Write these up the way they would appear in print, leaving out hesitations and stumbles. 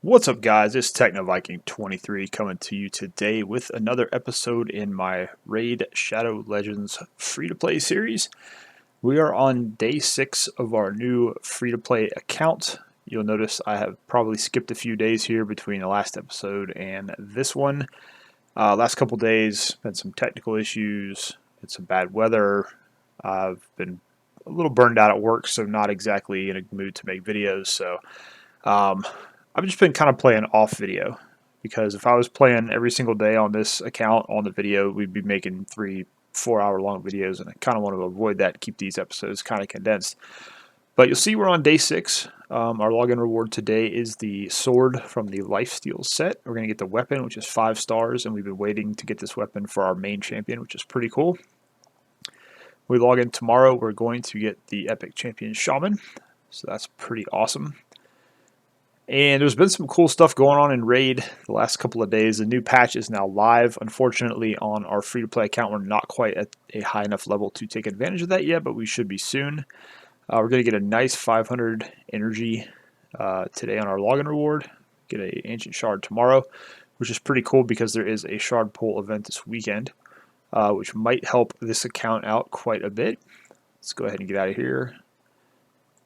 What's up, guys? It's TechnoViking23 coming to you today with another episode in my Raid Shadow Legends free-to-play series. We are on day 6 of our new free-to-play account. You'll notice I have probably skipped a few days here between the last episode and this one. Last couple days, had some technical issues, had some bad weather. I've been a little burned out at work, so not exactly in a mood to make videos. So I've just been kind of playing off video, because if I was playing every single day on this account on the video, we'd be making 3-4 hour long videos, and I kind of want to avoid that, keep these episodes kind of condensed. But you'll see we're on day 6. Our login reward today is the sword from the Lifesteal set. We're going to get the weapon, which is 5 stars, and we've been waiting to get this weapon for our main champion, which is pretty cool. We log in tomorrow, we're going to get the Epic Champion Shaman, so that's pretty awesome. And there's been some cool stuff going on in Raid the last couple of days. The new patch is now live. Unfortunately, on our free-to-play account, we're not quite at a high enough level to take advantage of that yet, but we should be soon. We're going to get a nice 500 energy today on our login reward. Get an Ancient Shard tomorrow, which is pretty cool because there is a Shard Pull event this weekend, which might help this account out quite a bit. Let's go ahead and get out of here.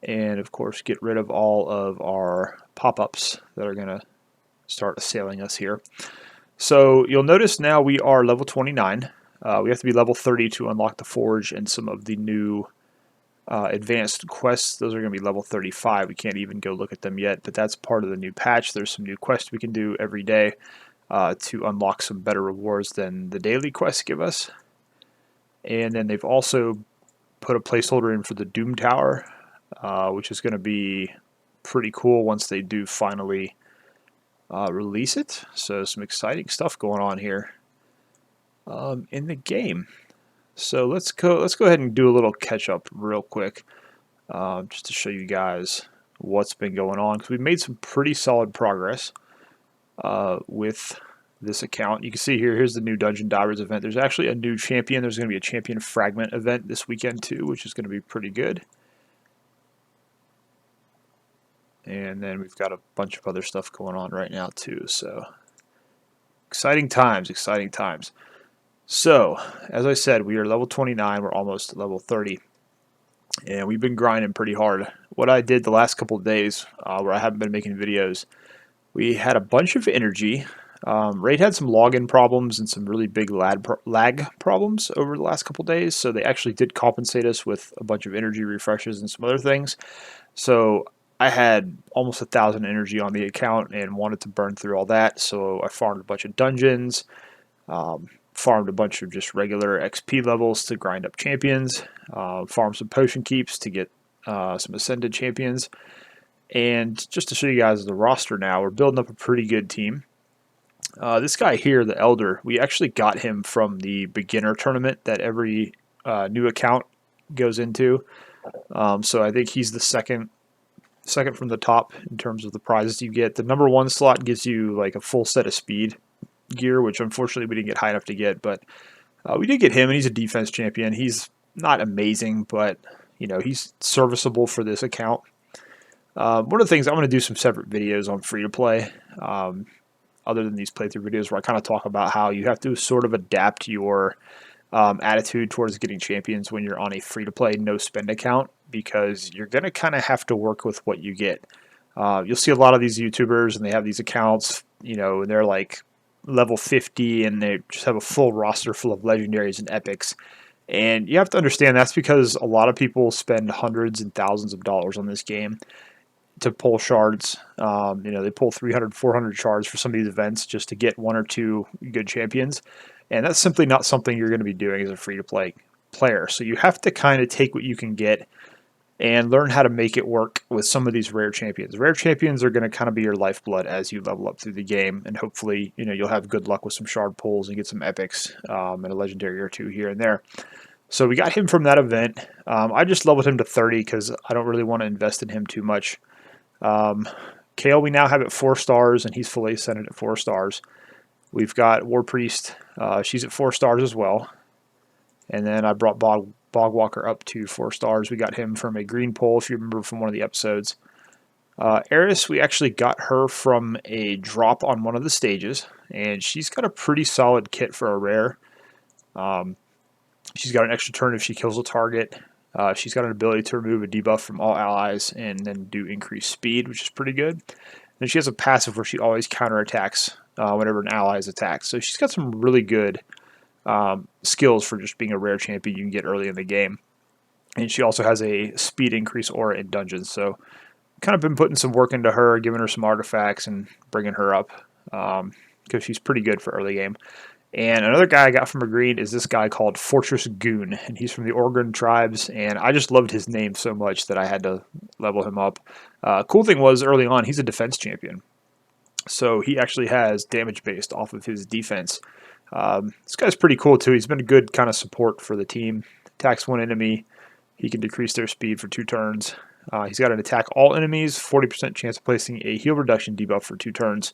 And of course get rid of all of our pop-ups that are going to start assailing us here. So you'll notice now we are level 29. We have to be level 30 to unlock the Forge and some of the new advanced quests. Those are going to be level 35. We can't even go look at them yet, but that's part of the new patch. There's some new quests we can do every day to unlock some better rewards than the daily quests give us. And then they've also put a placeholder in for the Doom Tower, which is going to be pretty cool once they do finally release it. So some exciting stuff going on here in the game. So let's go ahead and do a little catch up real quick, just to show you guys what's been going on, because we've made some pretty solid progress with this account. You can see here's the new Dungeon Divers event. There's actually a new champion. There's going to be a champion fragment event this weekend too, which is going to be pretty good. And then we've got a bunch of other stuff going on right now too. So exciting times, exciting times. So as I said, we are level 29. We're almost level 30. And we've been grinding pretty hard. What I did the last couple of days where I haven't been making videos, we had a bunch of energy. Raid had some login problems and some really big lag problems over the last couple of days. So they actually did compensate us with a bunch of energy refreshes and some other things. So I had almost 1,000 energy on the account and wanted to burn through all that, so I farmed a bunch of dungeons, farmed a bunch of just regular XP levels to grind up champions, farmed some potion keeps to get some ascended champions, and just to show you guys the roster now, we're building up a pretty good team. This guy here, the Elder, we actually got him from the beginner tournament that every new account goes into, so I think he's the second from the top in terms of the prizes you get. The number 1 slot gives you like a full set of speed gear, which unfortunately we didn't get high enough to get, but we did get him, and he's a defense champion. He's not amazing, but you know, he's serviceable for this account. One of the things, I'm going to do some separate videos on free to play, other than these playthrough videos, where I kind of talk about how you have to sort of adapt your attitude towards getting champions when you're on a free to play no spend account, because you're going to kind of have to work with what you get. You'll see a lot of these YouTubers, and they have these accounts, you know, and they're like level 50, and they just have a full roster full of legendaries and epics. And you have to understand that's because a lot of people spend hundreds and thousands of dollars on this game to pull shards. You know, they pull 300, 400 shards for some of these events just to get 1 or 2 good champions. And that's simply not something you're going to be doing as a free-to-play player. So you have to kind of take what you can get and learn how to make it work with some of these rare champions. Rare champions are going to kind of be your lifeblood as you level up through the game, and hopefully, you know, you'll have good luck with some shard pulls and get some epics and a legendary or 2 here and there. So we got him from that event. I just leveled him to 30 because I don't really want to invest in him too much. Kale we now have at 4 stars, and he's fully ascended at 4 stars. We've got War Priest. She's at 4 stars as well. And then I brought Bogwalker up to 4 stars. We got him from a green pole, if you remember from one of the episodes. Eris, we actually got her from a drop on one of the stages, and she's got a pretty solid kit for a rare. Um, she's got an extra turn if she kills a target. She's got an ability to remove a debuff from all allies and then do increased speed, which is pretty good. Then she has a passive where she always counterattacks whenever an ally is attacked. So she's got some really good skills for just being a rare champion you can get early in the game. And she also has a speed increase aura in dungeons. So kind of been putting some work into her, giving her some artifacts and bringing her up because she's pretty good for early game. And another guy I got from a green is this guy called Fortress Goon, and he's from the Organ tribes, and I just loved his name so much that I had to level him up. Cool thing was early on, he's a defense champion, so he actually has damage based off of his defense. This guy's pretty cool too. He's been a good kind of support for the team. Attacks one enemy, he can decrease their speed for 2 turns. He's got an attack all enemies, 40% chance of placing a heal reduction debuff for 2 turns,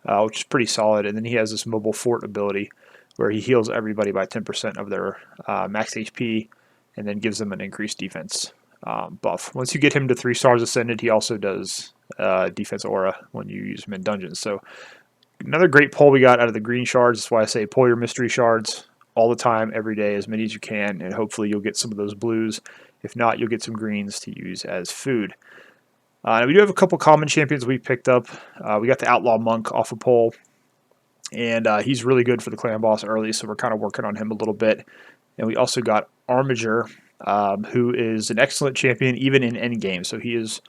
which is pretty solid. And then he has this mobile fort ability where he heals everybody by 10% of their max HP and then gives them an increased defense buff. Once you get him to 3 stars ascended, he also does defense aura when you use him in dungeons. So another great pull we got out of the green shards. That's why I say pull your mystery shards all the time, every day, as many as you can, and hopefully you'll get some of those blues. If not, you'll get some greens to use as food. We do have a couple common champions we picked up. We got the Outlaw Monk off a pull, and he's really good for the clan boss early, so we're kind of working on him a little bit. And we also got Armiger, who is an excellent champion even in endgame, so he is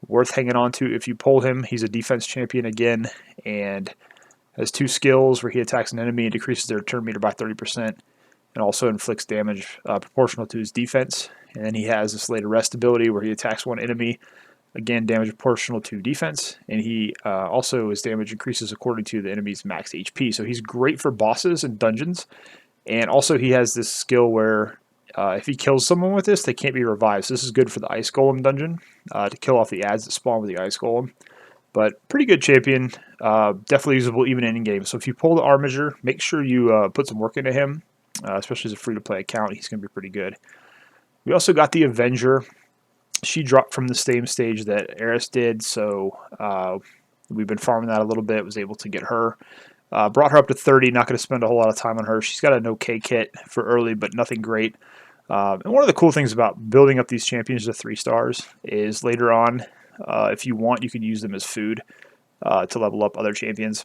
worth hanging on to if you pull him. He's a defense champion again, and has 2 skills where he attacks an enemy and decreases their turn meter by 30%, and also inflicts damage proportional to his defense. And then he has this later rest ability where he attacks one enemy, again damage proportional to defense, and he also his damage increases according to the enemy's max HP. So he's great for bosses and dungeons, and also he has this skill where if he kills someone with this, they can't be revived. So this is good for the Ice Golem dungeon to kill off the adds that spawn with the Ice Golem. But pretty good champion, definitely usable even in game. So if you pull the Armiger, make sure you put some work into him, especially as a free-to-play account. He's going to be pretty good. We also got the Avenger. She dropped from the same stage that Eris did, so we've been farming that a little bit. Was able to get her. Brought her up to 30. Not going to spend a whole lot of time on her. She's got an okay kit for early, but nothing great. And one of the cool things about building up these champions to 3 stars is later on, if you want, you can use them as food to level up other champions.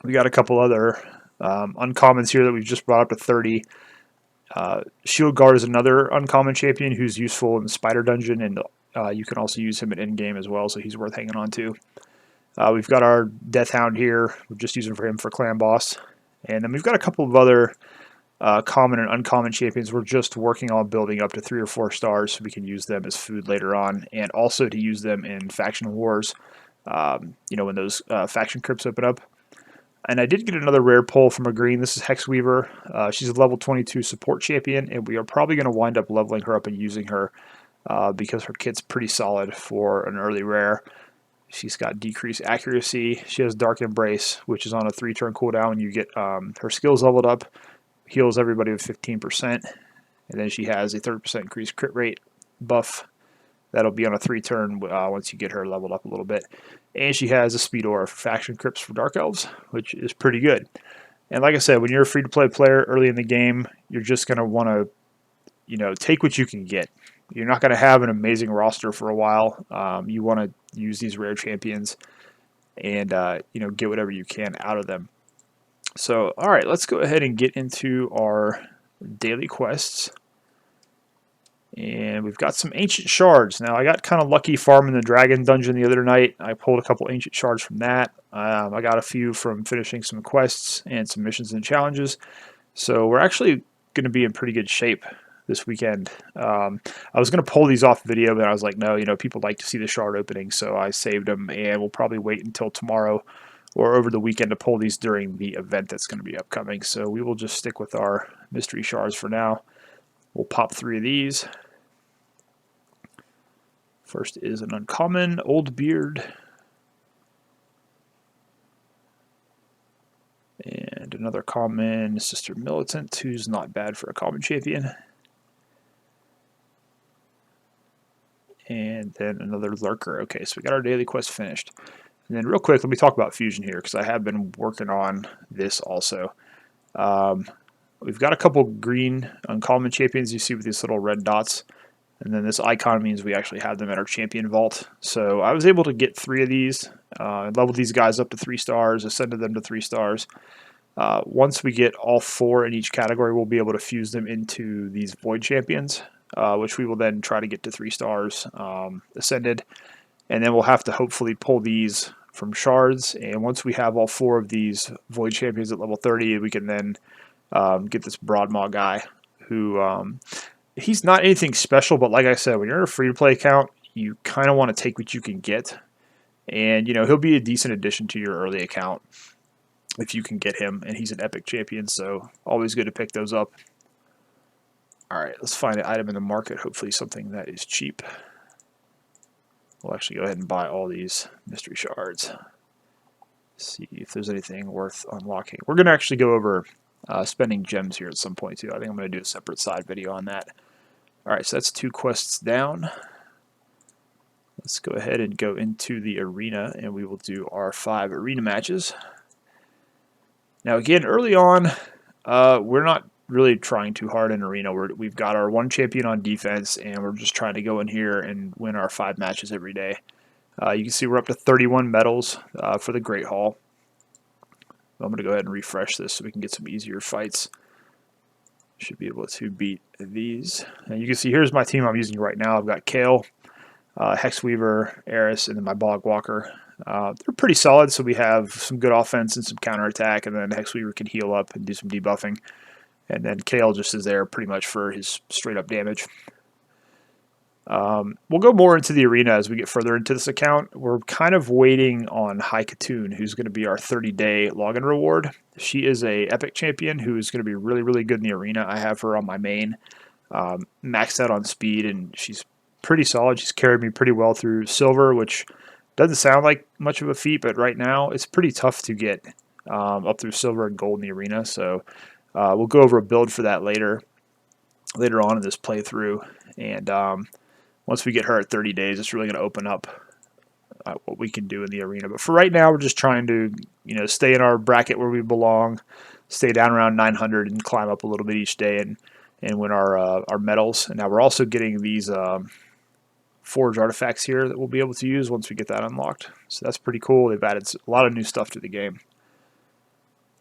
We got a couple other uncommons here that we've just brought up to 30. Shield Guard is another uncommon champion who's useful in the Spider Dungeon, and you can also use him in endgame as well, so he's worth hanging on to. We've got our Death Hound here. We're just using for him for Clan Boss. And then we've got a couple of other common and uncommon champions we're just working on building up to 3 or 4 stars so we can use them as food later on, and also to use them in faction wars, when those faction crypts open up. And I did get another rare pull from a green. This is Hexweaver. She's a level 22 support champion, and we are probably going to wind up leveling her up and using her because her kit's pretty solid for an early rare. She's got decreased accuracy. She has Dark Embrace, which is on a 3-turn cooldown when you get her skills leveled up. Heals everybody with 15%. And then she has a 30% increased crit rate buff. That'll be on a 3-turn once you get her leveled up a little bit. And she has a speed aura for faction crypts for Dark Elves, which is pretty good. And like I said, when you're a free-to-play player early in the game, you're just going to want to, take what you can get. You're not going to have an amazing roster for a while. You want to use these rare champions and, get whatever you can out of them. So, all right, let's go ahead and get into our daily quests. And we've got some ancient shards. Now, I got kind of lucky farming the dragon dungeon the other night. I pulled a couple ancient shards from that. I got a few from finishing some quests and some missions and challenges. So we're actually going to be in pretty good shape this weekend. I was going to pull these off video, but I was like, no, people like to see the shard opening, so I saved them, and we'll probably wait until tomorrow or over the weekend to pull these during the event that's going to be upcoming. So we will just stick with our mystery shards for now. We'll pop 3 of these. First is an uncommon, Old Beard. And another common, Sister Militant, who's not bad for a common champion. And and then another lurker. Okay, so we got our daily quest finished. And then real quick, let me talk about fusion here because I have been working on this also. We've got a couple green uncommon champions you see with these little red dots. And then this icon means we actually have them at our champion vault. So I was able to get 3 of these, leveled these guys up to 3 stars, ascended them to 3 stars. Once we get all 4 in each category, we'll be able to fuse them into these void champions, which we will then try to get to 3 stars ascended. And then we'll have to hopefully pull these from shards. And once we have all 4 of these void champions at level 30, we can then get this Broadmaw guy who... he's not anything special, but like I said, when you're in a free-to-play account, you kind of want to take what you can get. And, you know, he'll be a decent addition to your early account if you can get him. And he's an epic champion, so always good to pick those up. All right, let's find an item in the market, hopefully something that is cheap. We'll actually go ahead and buy all these mystery shards. See if there's anything worth unlocking. We're going to actually go over spending gems here at some point, too. I think I'm going to do a separate side video on that. Alright, so that's 2 quests down. Let's go ahead and go into the arena, and we will do our 5 arena matches. Now again, early on, we're not really trying too hard in arena. We've got our 1 champion on defense, and we're just trying to go in here and win our 5 matches every day. You can see we're up to 31 medals for the Great Hall. I'm going to go ahead and refresh this so we can get some easier fights. Should be able to beat these. And you can see here's my team I'm using right now. I've got Kale, Hexweaver, Eris, and then my Bog Walker. They're pretty solid, so we have some good offense and some counterattack, and then Hexweaver can heal up and do some debuffing. And then Kale just is there pretty much for his straight-up damage. We'll go more into the arena as we get further into this account. We're kind of waiting on High Katoon, who's going to be our 30-day login reward. She is a epic champion who is going to be really, really good in the arena. I have her on my main, maxed out on speed, and she's pretty solid. She's carried me pretty well through silver, which doesn't sound like much of a feat, but right now it's pretty tough to get up through silver and gold in the arena. So we'll go over a build for that later on in this playthrough, and once we get her at 30 days, it's really going to open up what we can do in the arena. But for right now, we're just trying to, you know, stay in our bracket where we belong, stay down around 900, and climb up a little bit each day and win our medals. And now we're also getting these forge artifacts here that we'll be able to use once we get that unlocked. So that's pretty cool. They've added a lot of new stuff to the game.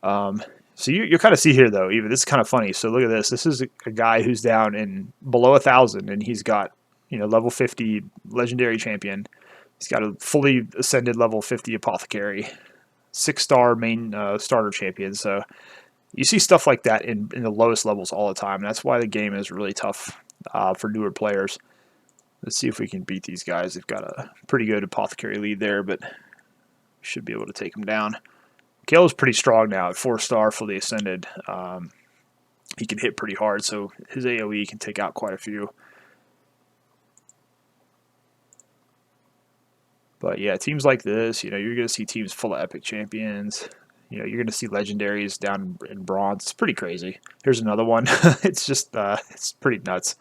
So you kind of see here, though, even this is kind of funny. So look at this. This is a guy who's down in below 1,000, and he's got, you know, level 50 legendary champion. He's got a fully ascended level 50 apothecary, 6-star main starter champion. So you see stuff like that in the lowest levels all the time. That's why the game is really tough for newer players. Let's see if we can beat these guys. They've got a pretty good apothecary lead there, but we should be able to take them down. Kale is pretty strong now at 4-star, fully ascended. He can hit pretty hard, so his AoE can take out quite a few. But yeah, teams like this, you know, you're going to see teams full of epic champions. You know, you're going to see legendaries down in bronze. It's pretty crazy. Here's another one. It's just, it's pretty nuts.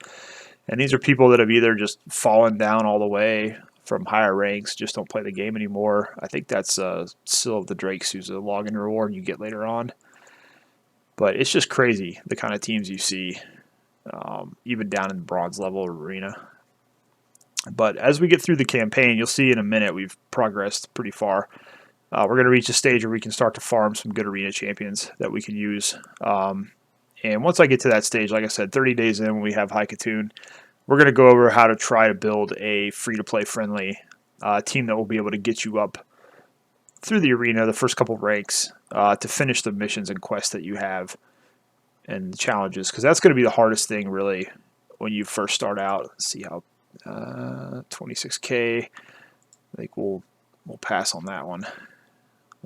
And these are people that have either just fallen down all the way from higher ranks, just don't play the game anymore. I think that's Syl of the Drakes, who's a login reward you get later on. But it's just crazy, the kind of teams you see, even down in the bronze level arena. But as we get through the campaign, you'll see in a minute we've progressed pretty far. We're going to reach a stage where we can start to farm some good arena champions that we can use. And once I get to that stage, like I said, 30 days in when we have High Katoon, we're going to go over how to try to build a free-to-play friendly team that will be able to get you up through the arena, the first couple ranks, to finish the missions and quests that you have and the challenges. Because that's going to be the hardest thing, really, when you first start out. Let's see how... 26k. I think we'll pass on that one. I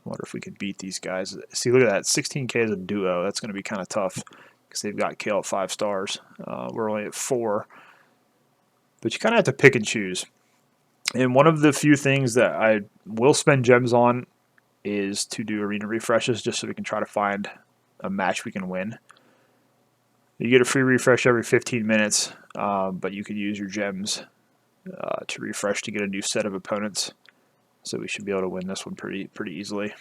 wonder if we could beat these guys. See, look at that. 16k is a duo. That's going to be kind of tough because they've got Kale at 5 stars. We're only at 4. But you kind of have to pick and choose. And one of the few things that I will spend gems on is to do arena refreshes just so we can try to find a match we can win. You get a free refresh every 15 minutes, but you can use your gems to refresh to get a new set of opponents. So we should be able to win this one pretty easily.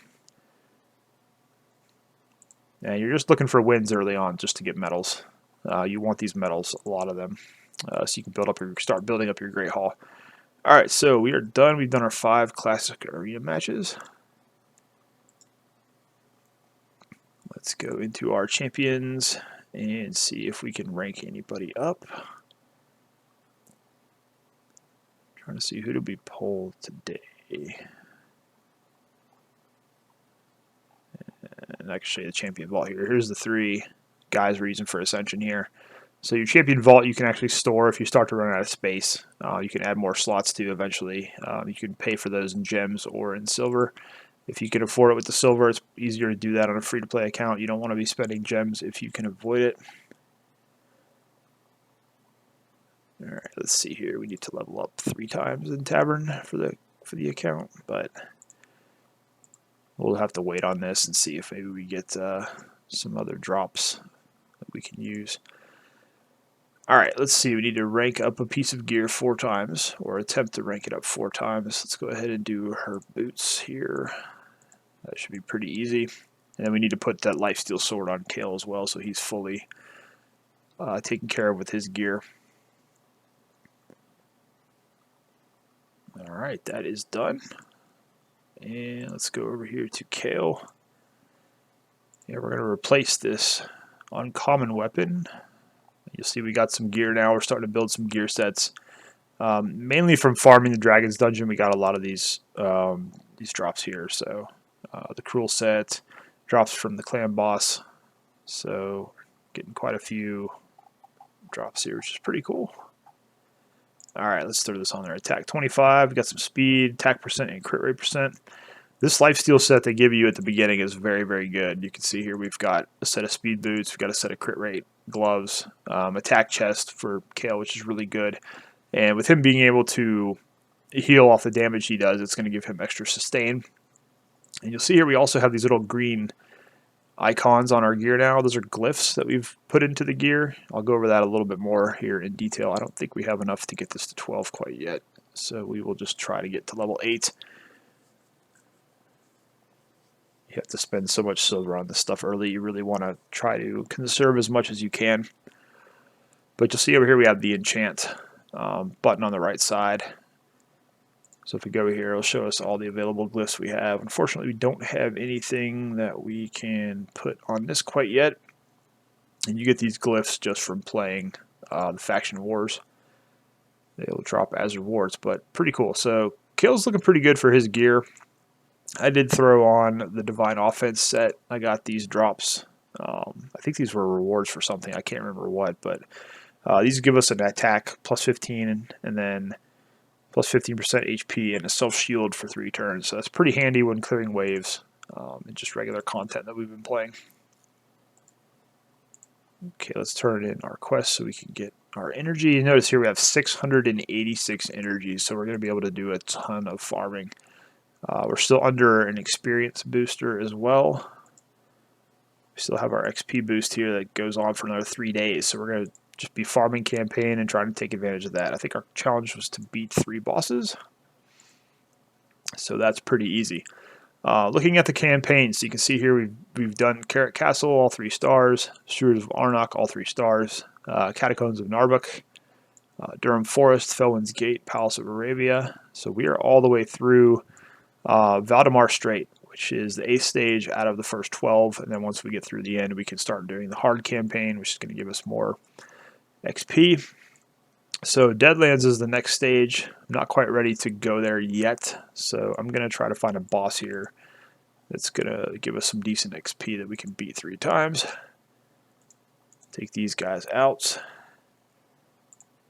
And you're just looking for wins early on just to get medals. You want these medals, a lot of them, so you can start building up your Great Hall. All right, so we are done. We've done our 5 classic arena matches. Let's go into our champions and see if we can rank anybody up. Trying to see who to be pulled today. And I can show you the champion vault here. Here's the 3 guys we're using for Ascension here. So your champion vault you can actually store if you start to run out of space. You can add more slots to eventually. You can pay for those in gems or in silver. If you can afford it with the silver, it's easier to do that on a free-to-play account. You don't want to be spending gems if you can avoid it. All right, let's see here. We need to level up 3 times in Tavern for the account, but we'll have to wait on this and see if maybe we get some other drops that we can use. All right, let's see. We need to rank up a piece of gear 4 times, or attempt to rank it up 4 times. Let's go ahead and do her boots here. That should be pretty easy. And then we need to put that lifesteal sword on Kale as well, so he's fully taken care of with his gear. All right, that is done. And let's go over here to Kale. Yeah, we're going to replace this uncommon weapon. You'll see we got some gear now. We're starting to build some gear sets. Mainly from farming the Dragon's Dungeon, we got a lot of these drops here. So the Cruel set, drops from the Clan Boss. So getting quite a few drops here, which is pretty cool. All right, let's throw this on there. Attack 25, we got some speed, attack percent, and crit rate percent. This lifesteal set they give you at the beginning is very good. You can see here we've got a set of speed boots, we've got a set of crit rate gloves, attack chest for Kale, which is really good. And with him being able to heal off the damage he does, it's going to give him extra sustain. And you'll see here we also have these little green icons on our gear now. Those are glyphs that we've put into the gear. I'll go over that a little bit more here in detail. I don't think we have enough to get this to 12 quite yet, so we will just try to get to level 8. You have to spend so much silver on this stuff early. You really want to try to conserve as much as you can. But you'll see over here we have the enchant button on the right side. So if we go over here, it'll show us all the available glyphs we have. Unfortunately, we don't have anything that we can put on this quite yet. And you get these glyphs just from playing the Faction Wars. They'll drop as rewards, but pretty cool. So Kale's looking pretty good for his gear. I did throw on the Divine Offense set. I got these drops. I think these were rewards for something. I can't remember what, but these give us an attack plus 15 and then plus 15% HP and a self-shield for 3 turns. So that's pretty handy when clearing waves and just regular content that we've been playing. Okay, let's turn in our quest so we can get our energy. You notice here we have 686 energy, so we're going to be able to do a ton of farming. We're still under an experience booster as well. We still have our XP boost here that goes on for another 3 days, so we're going to just be farming campaign and trying to take advantage of that. I think our challenge was to beat 3 bosses, so that's pretty easy. Looking at the campaign, so you can see here we've done Carrot Castle, all 3 stars, Stewards of Arnok, all 3 stars, Catacombs of Narbuk, Durham Forest, Felwin's Gate, Palace of Arabia. So we are all the way through Valdemar Strait, which is the 8th stage out of the first 12, and then once we get through the end, we can start doing the hard campaign, which is going to give us more XP. So Deadlands is the next stage. I'm not quite ready to go there yet, so I'm going to try to find a boss here that's going to give us some decent XP that we can beat 3 times. Take these guys out.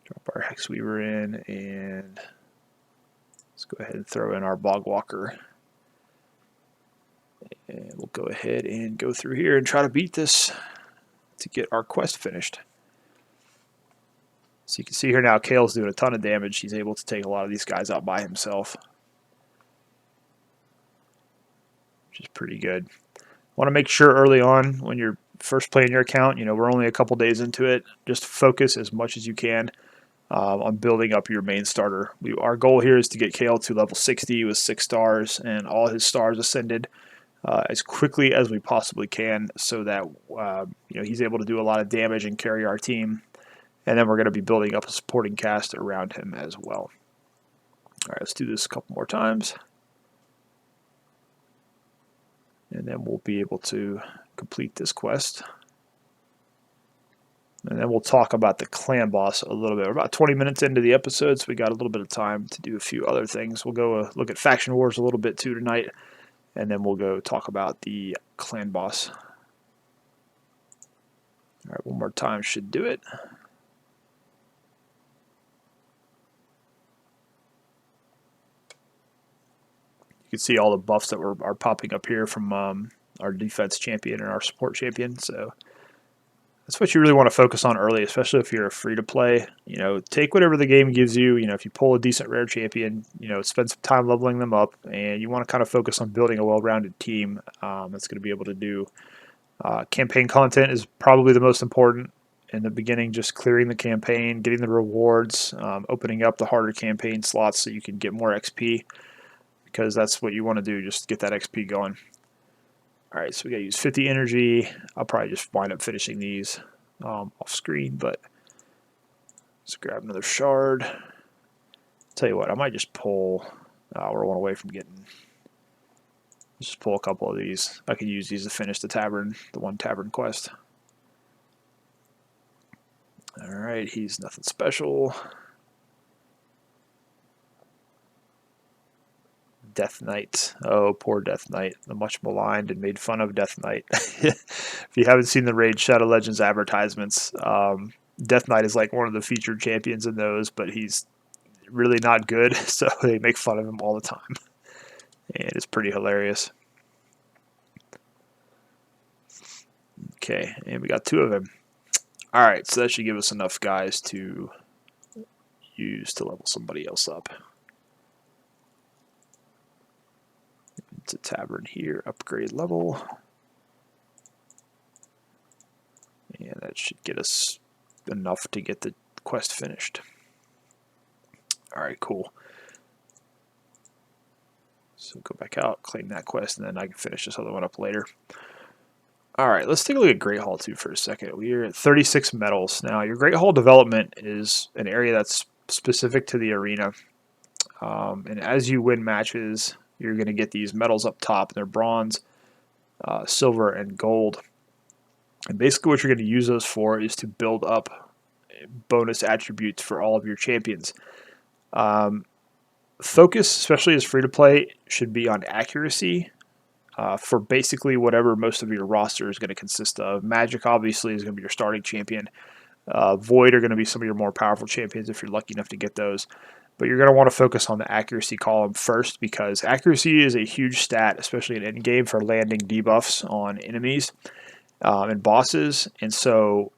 Drop our Hexweaver in, and let's go ahead and throw in our Bogwalker. And we'll go ahead and go through here and try to beat this to get our quest finished. So you can see here now Kale's doing a ton of damage. He's able to take a lot of these guys out by himself, which is pretty good. Want to make sure early on when you're first playing your account, we're only a couple days into it, just focus as much as you can. on building up your main starter. Our goal here is to get KL to level 60 with 6 stars and all his stars ascended as quickly as we possibly can, so that he's able to do a lot of damage and carry our team. And then we're going to be building up a supporting cast around him as well. All right, let's do this a couple more times. And then we'll be able to complete this quest. And then we'll talk about the clan boss a little bit. We're about 20 minutes into the episode, so we got a little bit of time to do a few other things. We'll go look at Faction Wars a little bit too tonight, and then we'll go talk about the clan boss. All right, one more time should do it. You can see all the buffs that are popping up here from our defense champion and our support champion. So that's what you really want to focus on early, especially if you're a free-to-play. Take whatever the game gives you. If you pull a decent rare champion, spend some time leveling them up, and you want to kind of focus on building a well-rounded team that's going to be able to do campaign content is probably the most important in the beginning. Just clearing the campaign, getting the rewards, opening up the harder campaign slots so you can get more XP, because that's what you want to do, just get that XP going. All right, so we got to use 50 energy. I'll probably just wind up finishing these off screen, but let's grab another shard. Tell you what, I might just pull. We're one away from getting. Just pull a couple of these. I could use these to finish the one tavern quest. All right, he's nothing special. Death Knight. Oh, poor Death Knight. The much maligned and made fun of Death Knight. If you haven't seen the Raid Shadow Legends advertisements, Death Knight is like one of the featured champions in those, but he's really not good, so they make fun of him all the time. And it's pretty hilarious. Okay, and we got 2 of them. Alright, so that should give us enough guys to use to level somebody else up. It's a tavern here, upgrade level. And that should get us enough to get the quest finished. Alright, cool. So go back out, claim that quest, and then I can finish this other one up later. Alright, let's take a look at Great Hall 2 for a second. We are at 36 medals. Now, your Great Hall development is an area that's specific to the arena. And as you win matches, you're going to get these medals up top. They're bronze, silver, and gold. And basically what you're going to use those for is to build up bonus attributes for all of your champions. Focus, especially as free-to-play, should be on accuracy for basically whatever most of your roster is going to consist of. Magic, obviously, is going to be your starting champion. Void are going to be some of your more powerful champions if you're lucky enough to get those. But you're going to want to focus on the accuracy column first, because accuracy is a huge stat, especially in endgame, for landing debuffs on enemies and bosses. And so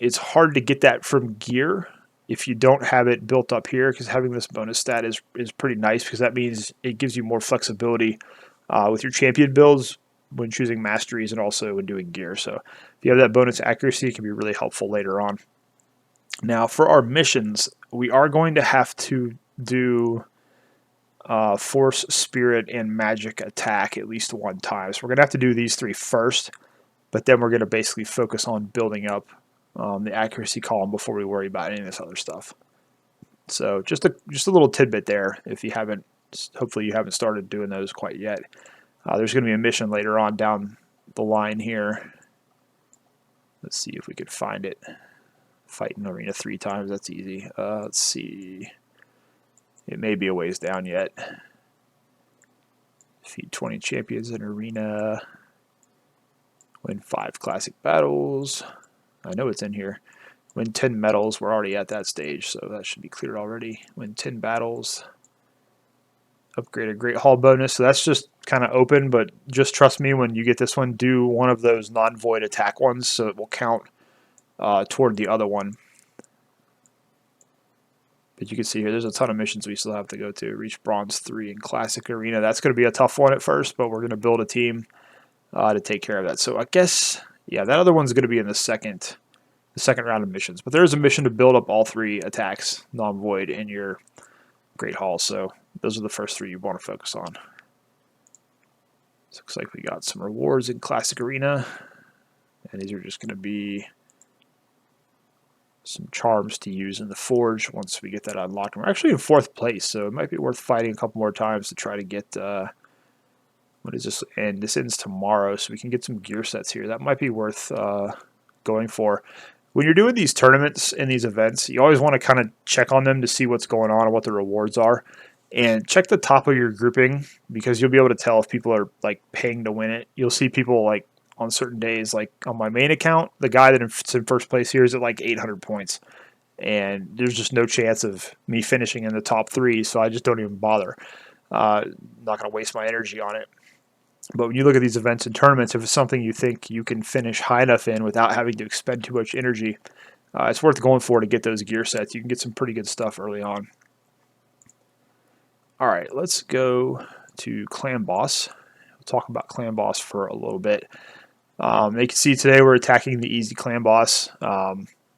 it's hard to get that from gear if you don't have it built up here, because having this bonus stat is pretty nice, because that means it gives you more flexibility with your champion builds when choosing masteries and also when doing gear. So if you have that bonus accuracy, it can be really helpful later on. Now, for our missions, we are going to have to do Force, Spirit, and Magic attack at least one time. So we're going to have to do these 3 first, but then we're going to basically focus on building up the accuracy column before we worry about any of this other stuff. So just a little tidbit there. If you haven't, hopefully you haven't started doing those quite yet. There's going to be a mission later on down the line here. Let's see if we can find it. Fight in arena 3 times. That's easy. Let's see. It may be a ways down yet. Defeat 20 champions in arena. Win 5 classic battles. I know it's in here. Win 10 medals. We're already at that stage, so that should be clear already. Win 10 battles. Upgrade a Great Hall bonus. So that's just kind of open, but just trust me, when you get this one, do one of those non-void attack ones, so it will count toward the other one. But you can see here, there's a ton of missions we still have to go to. Reach Bronze 3 in Classic Arena. That's going to be a tough one at first, but we're going to build a team to take care of that. So I guess, yeah, that other one's going to be in the second the second round of missions. But there is a mission to build up all 3 attacks non-void in your Great Hall, so those are the first 3 you want to focus on. So looks like we got some rewards in Classic Arena, and these are just going to be some charms to use in the Forge once we get that unlocked. We're actually in 4th place, so it might be worth fighting a couple more times to try to get, what is this? And this ends tomorrow, so we can get some gear sets here. That might be worth going for. When you're doing these tournaments and these events, you always want to kind of check on them to see what's going on and what the rewards are. And check the top of your grouping, because you'll be able to tell if people are like paying to win it. You'll see people like on certain days, like on my main account, the guy that's in first place here is at like 800 points. And there's just no chance of me finishing in the top 3, so I just don't even bother. Not going to waste my energy on it. But when you look at these events and tournaments, if it's something you think you can finish high enough in without having to expend too much energy, it's worth going for to get those gear sets. You can get some pretty good stuff early on. All right, let's go to Clan Boss. We'll talk about Clan Boss for a little bit. You can see today we're attacking the easy Clan Boss.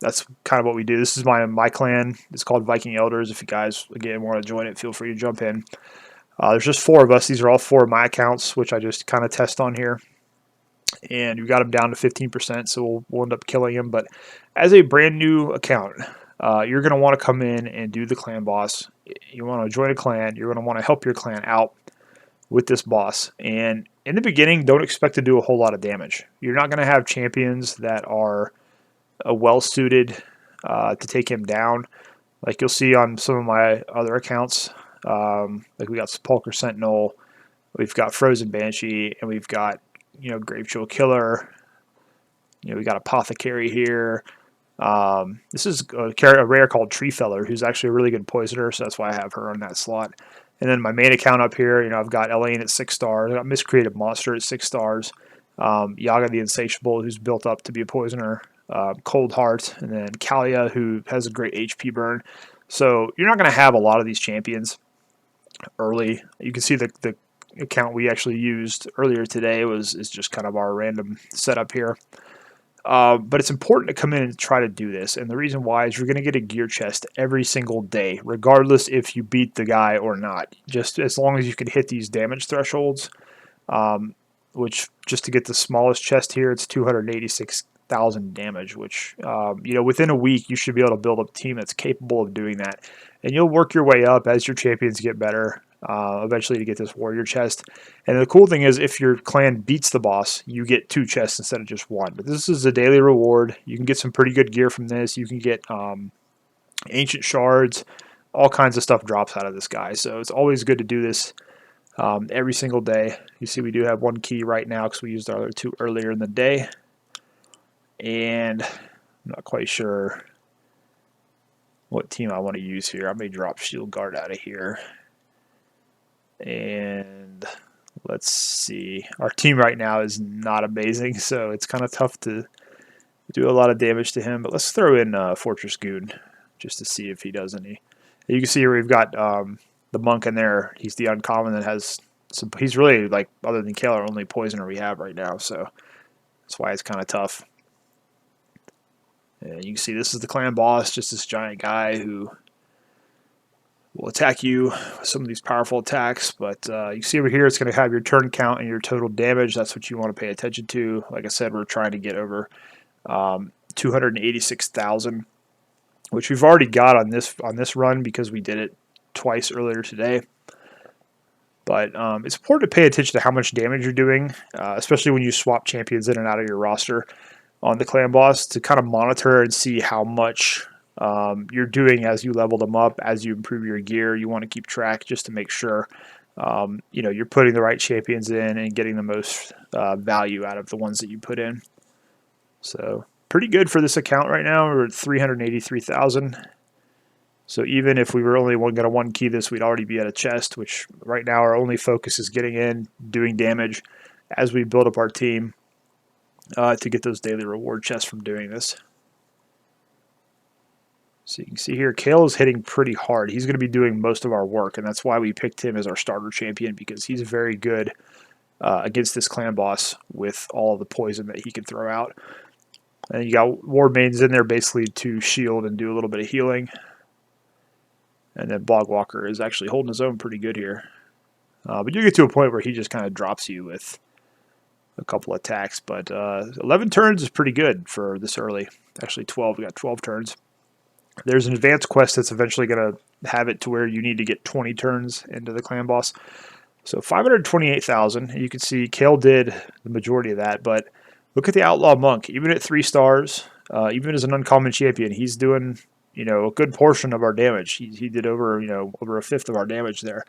That's kind of what we do. This is my clan. It's called Viking Elders. If you guys, again, want to join it, feel free to jump in. There's just 4 of us. These are all 4 of my accounts, which I just kind of test on here. And we got them down to 15%, so we'll end up killing him. But as a brand new account, you're going to want to come in and do the Clan Boss. You want to join a clan. You're going to want to help your clan out with this boss. And in the beginning, don't expect to do a whole lot of damage. You're not going to have champions that are well-suited to take him down. Like you'll see on some of my other accounts, like we got Sepulchre Sentinel, we've got Frozen Banshee, and we've got, Gravejewel Killer. We got Apothecary here. This is a rare called Tree Feller, who's actually a really good poisoner, so that's why I have her on that slot. And then my main account up here, I've got Elaine at 6 stars. I got Miscreated Monster at 6 stars. Yaga the Insatiable, who's built up to be a poisoner. Cold Heart, and then Kalia, who has a great HP burn. So you're not going to have a lot of these champions early. You can see the account we actually used earlier today is just kind of our random setup here. But it's important to come in and try to do this. And the reason why is you're going to get a gear chest every single day, regardless if you beat the guy or not. Just as long as you can hit these damage thresholds, which just to get the smallest chest here, it's 286,000 damage, which, within a week, you should be able to build up a team that's capable of doing that. And you'll work your way up as your champions get better, eventually to get this warrior chest. And the cool thing is, if your clan beats the boss, you get 2 chests instead of just 1. But this is a daily reward. You can get some pretty good gear from this. You can get ancient shards. All kinds of stuff drops out of this guy. So it's always good to do this every single day. You see we do have 1 key right now because we used our other 2 earlier in the day. And I'm not quite sure what team I want to use here. I may drop Shield Guard out of here. And let's see. Our team right now is not amazing, so it's kind of tough to do a lot of damage to him. But let's throw in Fortress Goon just to see if he does any. You can see here we've got the monk in there. He's the uncommon that has some. He's really, like, other than Kale, our only poisoner we have right now, so that's why it's kind of tough. And you can see this is the clan boss, just this giant guy who will attack you with some of these powerful attacks. But you see over here, it's going to have your turn count and your total damage. That's what you want to pay attention to. Like I said, we're trying to get over 286,000, which we've already got on this run because we did it twice earlier today. But it's important to pay attention to how much damage you're doing, especially when you swap champions in and out of your roster on the clan boss, to kind of monitor and see how much you're doing as you level them up, as you improve your gear. You want to keep track just to make sure you're putting the right champions in and getting the most value out of the ones that you put in. So pretty good for this account right now. We're at 383,000. So even if we were only going to 1 key this, we'd already be at a chest, which right now our only focus is getting in, doing damage as we build up our team to get those daily reward chests from doing this. So you can see here, Kale is hitting pretty hard. He's going to be doing most of our work, and that's why we picked him as our starter champion, because he's very good against this clan boss with all of the poison that he can throw out. And you got Ward Mains in there basically to shield and do a little bit of healing. And then Bogwalker is actually holding his own pretty good here. But you get to a point where he just kind of drops you with a couple attacks. But 11 turns is pretty good for this early. Actually 12. We got 12 turns. There's an advanced quest that's eventually going to have it to where you need to get 20 turns into the clan boss. So 528,000. You can see Kale did the majority of that. But look at the Outlaw Monk. Even at 3 stars, even as an uncommon champion, he's doing a good portion of our damage. He did over over a fifth of our damage there.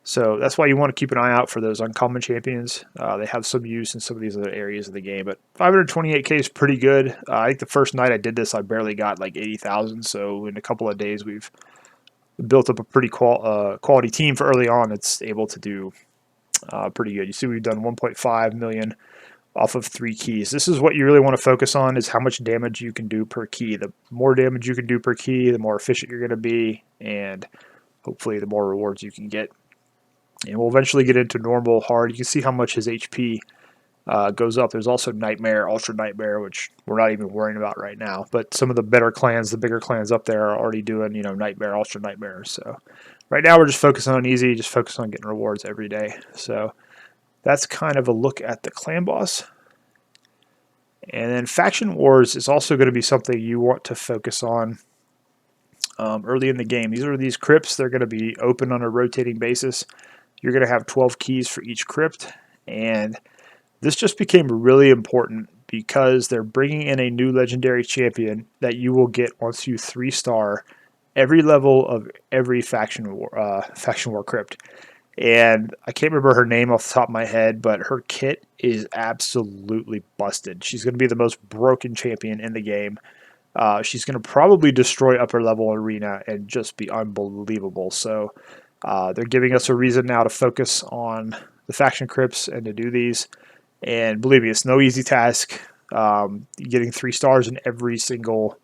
So that's why you want to keep an eye out for those uncommon champions. They have some use in some of these other areas of the game. But 528k is pretty good. I think the first night I did this, I barely got like 80,000. So in a couple of days, we've built up a pretty quality team for early on that's able to do pretty good. You see we've done 1.5 million off of 3 keys. This is what you really want to focus on, is how much damage you can do per key. The more damage you can do per key, the more efficient you're going to be, and hopefully the more rewards you can get. And we'll eventually get into normal, hard. You can see how much his HP goes up. There's also Nightmare, Ultra Nightmare, which we're not even worrying about right now. But some of the better clans, the bigger clans up there are already doing, Nightmare, Ultra Nightmare. So right now we're just focusing on easy, just focusing on getting rewards every day. So that's kind of a look at the clan boss. And then Faction Wars is also going to be something you want to focus on early in the game. These crypts. They're going to be open on a rotating basis. You're going to have 12 keys for each crypt, and this just became really important because they're bringing in a new legendary champion that you will get once you 3-star every level of every faction war crypt. And I can't remember her name off the top of my head, but her kit is absolutely busted. She's going to be the most broken champion in the game. She's going to probably destroy upper level arena and just be unbelievable. So they're giving us a reason now to focus on the faction crypts and to do these. And believe me, it's no easy task getting 3 stars in every single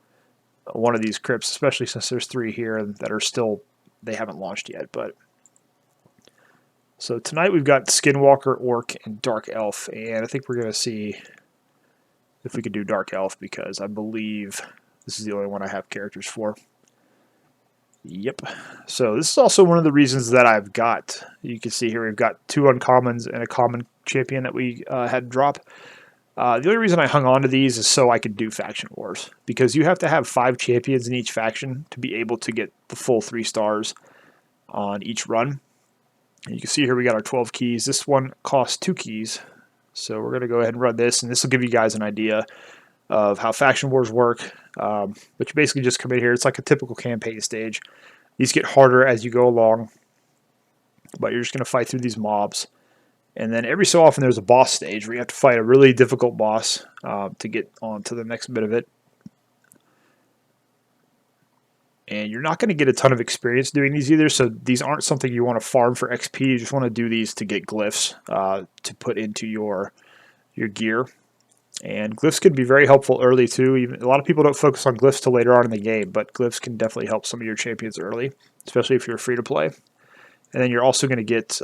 one of these crypts, especially since there's 3 here that are still, they haven't launched yet. But so tonight we've got Skinwalker, Orc, and Dark Elf, and I think we're going to see if we can do Dark Elf because I believe this is the only one I have characters for. Yep. So this is also one of the reasons that I've got, you can see here we've got 2 uncommons and a common champion that we had drop. The only reason I hung on to these is so I could do Faction Wars, because you have to have 5 champions in each faction to be able to get the full 3 stars on each run. And you can see here we got our 12 keys. This one costs 2 keys. So we're going to go ahead and run this, and this will give you guys an idea of how Faction Wars work. But you basically just come in here. It's like a typical campaign stage. These get harder as you go along, but you're just going to fight through these mobs. And then every so often there's a boss stage where you have to fight a really difficult boss to get on to the next bit of it. And you're not going to get a ton of experience doing these either, so these aren't something you want to farm for XP. You just want to do these to get glyphs to put into your gear. And glyphs can be very helpful early too. Even a lot of people don't focus on glyphs till later on in the game, but glyphs can definitely help some of your champions early, especially if you're free to play. And then you're also going to get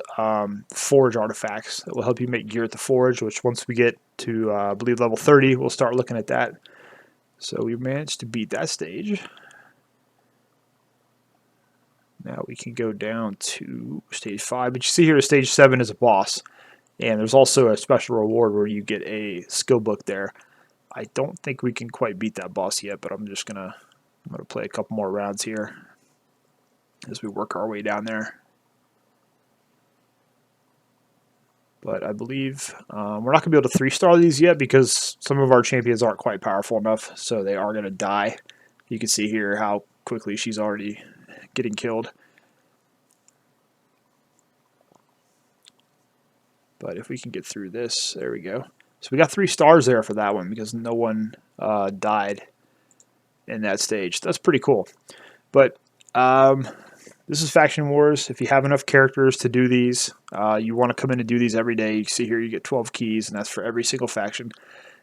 forge artifacts that will help you make gear at the forge, which once we get to, I believe, level 30, we'll start looking at that. So we managed to beat that stage. Now we can go down to stage 5. But you see here, stage 7 is a boss. And there's also a special reward where you get a skill book there. I don't think we can quite beat that boss yet, but I'm gonna play a couple more rounds here as we work our way down there. But I believe we're not going to be able to 3-star these yet because some of our champions aren't quite powerful enough, so they are going to die. You can see here how quickly she's already getting killed. But if we can get through this, there we go. So we got 3 stars there for that one because no one died in that stage. That's pretty cool. But this is Faction Wars. If you have enough characters to do these, you want to come in and do these every day. You can see here you get 12 keys, and that's for every single faction.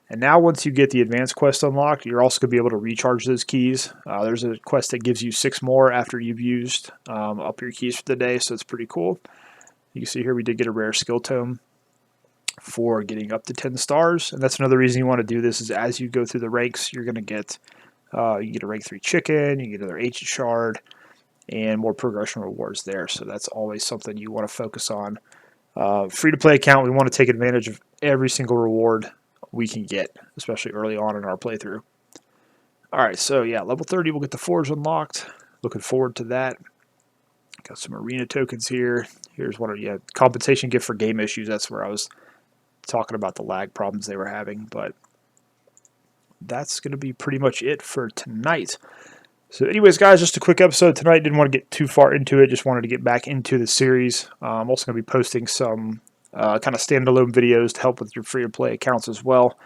And now once you get the advanced quest unlocked, you're also going to be able to recharge those keys. There's a quest that gives you 6 more after you've used up your keys for the day, so it's pretty cool. You can see here we did get a rare skill tome. for getting up to 10 stars. And that's another reason you want to do this is as you go through the ranks, you're going to get you get a rank 3 chicken, you get another ancient shard, and more progression rewards there. So that's always something you want to focus on. Free-to-play account, we want to take advantage of every single reward we can get, especially early on in our playthrough. All right, so yeah, level 30, we'll get the forge unlocked. Looking forward to that. Got some arena tokens here. Here's one of compensation gift for game issues. That's where I was talking about the lag problems they were having, but that's going to be pretty much it for tonight. So anyways, guys, just a quick episode tonight. Didn't want to get too far into it. Just wanted to get back into the series. I'm also going to be posting some kind of standalone videos to help with your free-to-play accounts as well.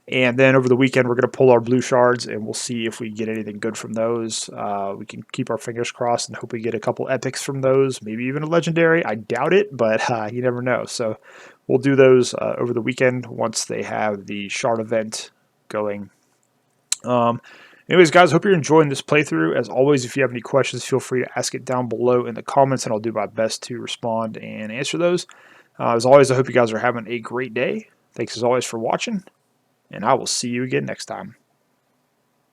And then over the weekend, we're going to pull our blue shards, and we'll see if we get anything good from those. We can keep our fingers crossed and hope we get a couple epics from those, maybe even a legendary. I doubt it, but you never know. So we'll do those over the weekend once they have the shard event going. Anyways, guys, hope you're enjoying this playthrough. As always, if you have any questions, feel free to ask it down below in the comments, and I'll do my best to respond and answer those. As always, I hope you guys are having a great day. Thanks as always for watching, and I will see you again next time.